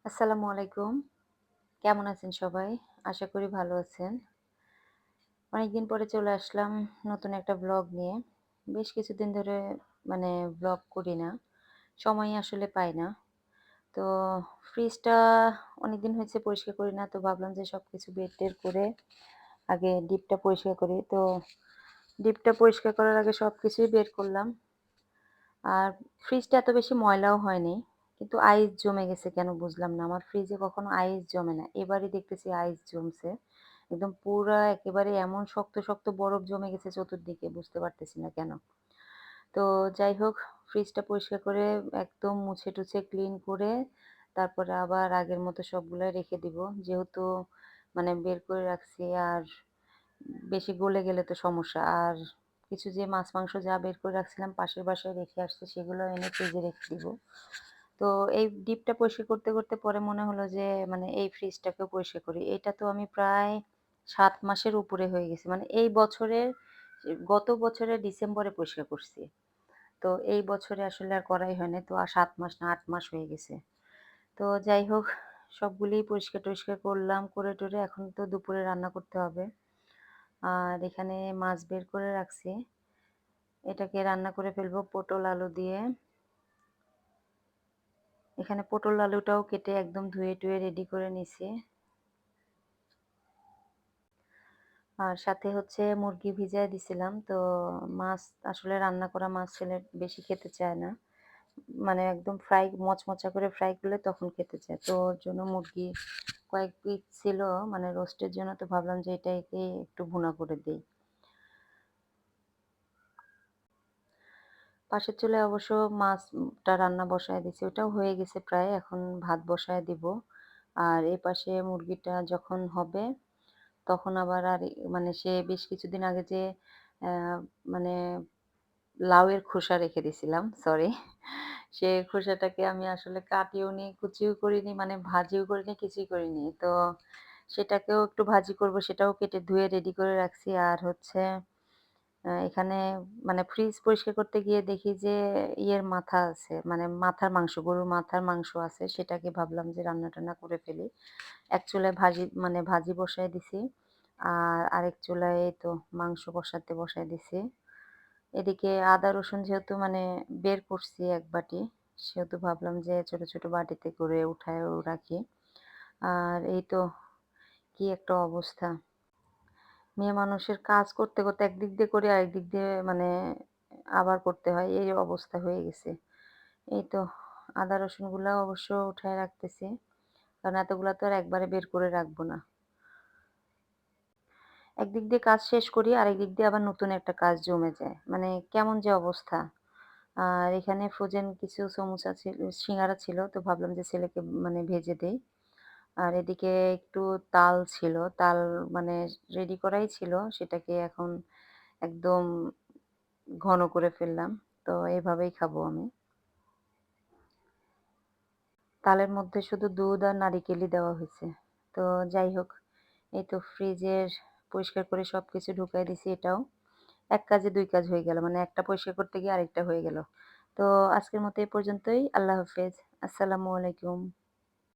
আসসালামু আলাইকুম। কেমন আছেন সবাই? আশা করি ভালো আছেন। অনেকদিন পরে চলে আসলাম নতুন একটা ব্লগ নিয়ে। বেশ কিছুদিন ধরে মানে ব্লগ করি না। সময়ই আসলে পাই না। তো ফ্রিজটা অনেকদিন হয়েছে পরিষ্কার করি না। তো ভাবলাম যে সবকিছু বের-টের করে আগে ডিপটা পরিষ্কার করি। তো ডিপটা পরিষ্কার করার আগে সবকিছুই বের করলাম। আর ফ্রিজটা এত বেশি ময়লাও হয়নি। কিন্তু আইস জমে গেছে কেন বুঝলাম না। আমার ফ্রিজে কখনো আইস জমে না। এবারই দেখতেছি আইস জমছে। একদম পুরা একেবারে এমন শক্ত, শক্ত বরফ জমে গেছে চতুর্দিকে বুঝতে পারতেছি না কেন। তো যাই হোক ফ্রিজটা পরিষ্কার করে একদম মুছে-টুছে ক্লিন করে তারপরে আবার আগের মতো সবগুলা রেখে দিব। যেহেতু মানে বের করে রাখছি আর বেশি গলে গেলে তো সমস্যা। আর কিছু যে মাছ-মাংস যা বের করে রাখছিলাম পাশের বাসায় রেখে আসছি সেগুলো এনে ফ্রিজে রেখে দিব। তো এই ডিপটা পরিষ্কার করতে, করতে পরে মনে হলো যে মানে এই ফ্রিজটাকেও পরিষ্কার করি। এটা তো আমি প্রায় ৭ মাসের উপরে হয়ে গেছে। মানে এই বছরের গত বছরের ডিসেম্বরে পরিষ্কার করছি। তো এই বছরে আসলে আর করাই হয় নাই। তো ৭ মাস না ৮ মাস হয়ে গেছে। তো যাই হোক সবগুলিই পরিষ্কার-টরিষ্কার করলাম, করে-টরে এখন তো দুপুরে রান্না করতে হবে। আর এখানে মাছ বের করে রাখছি। এটাকে রান্না করে ফেলবো পটল আলু দিয়ে। এখানে পটল আলুটাও কেটে একদম ধুয়ে-টুয়ে রেডি করে নিছি। আর সাথে হচ্ছে মুরগি ভিজায় দিছিলাম। তো মাছ আসলে রান্না করা মাছ ছেলে বেশি খেতে চায় না। মানে একদম ফ্রাই মচমচা করে ফ্রাই করলে তখন খেতে চায়। তো ওর জন্য মুরগি কয়েক পিস ছিল মানে রোস্টের জন্য তো ভাবলাম যে এটাকে একটু ভুনা করে দেই। পাশের চুলায় অবশ্য মাছটা রান্না বসায় দিছি। ওটাও হয়ে গেছে প্রায়। এখন ভাত বসায় দিব। আর এপাশে মুরগিটা যখন হবে তখন আবার মানে সে বেশ কিছুদিন আগে যে অ্যা মানে লাউয়ের খোসা রেখে দিছিলাম, সরি। সে খোসাটাকে আমি আসলে কাটিও নি, কুচিও করিনি, মানে ভাজিও করিনি, কিছুই করিনি। তো সেটাকেও একটু ভাজি করব, সেটাও কেটে ধুয়ে রেডি করে রাখছি। আর হচ্ছে এখানে মানে ফ্রিজ পরিষ্কার করতে গিয়ে দেখি যে ইয়ের মাথা আছে, মানে মাথার মাংস, গরুর মাথার মাংস আছে। সেটাকে ভাবলাম যে রান্না-টান্না করে ফেলি। এক চুলায় ভাজি বসায় দিছি। আর আরেক চুলায় এই তো মাংস বসায় দিছি। এদিকে আদা রসুন যেহেতু মানে বের করছি এক বাটি, সেহেতু ভাবলাম যে ছোট, ছোট বাটিতে করে উঠায়ও রাখি। আর এই তো কি একটা অবস্থা। মেয়ে মানুষের কাজ করতে, করতে একদিক দিয়ে করি আরেক দিক দিয়ে মানে আবার করতে হয়। এই অবস্থা হয়ে গেছে। এই তো আদা রসুনগুলাও অবশ্য উঠায় রাখতেছি। কারণ এতগুলা তো আর একবারে বের করে রাখবো না। একদিক দিয়ে কাজ শেষ করি, আরেক দিক দিয়ে আবার নতুন একটা কাজ জমে যায়। মানে কেমন যে অবস্থা। আর এখানে ফ্রোজেন কিছু সমুচা সিঙ্গারা ছিল। তো ভাবলাম যে ছেলেকে মানে ভেজে দেই। আর এদিকে একটু তাল ছিল। তাল মানে রেডি করাই ছিল। সেটাকে এখন একদম ঘন করে ফেললাম। তো এভাবেই খাবো আমি। তালের মধ্যে শুধু দুধ আর নারিকেলই দেওয়া হইছে। তো যাই হোক, এই তো ফ্রিজের পরিষ্কার করে সবকিছু ঢুকাই দিছি এটাও। এক কাজে ২ কাজ হয়ে গেল। মানে একটা পরিষ্কার করতে গিয়ে আরেকটা হয়ে গেল। তো আজকের মতো এ পর্যন্তই। আল্লাহ হাফেজ। আসসালামু আলাইকুম।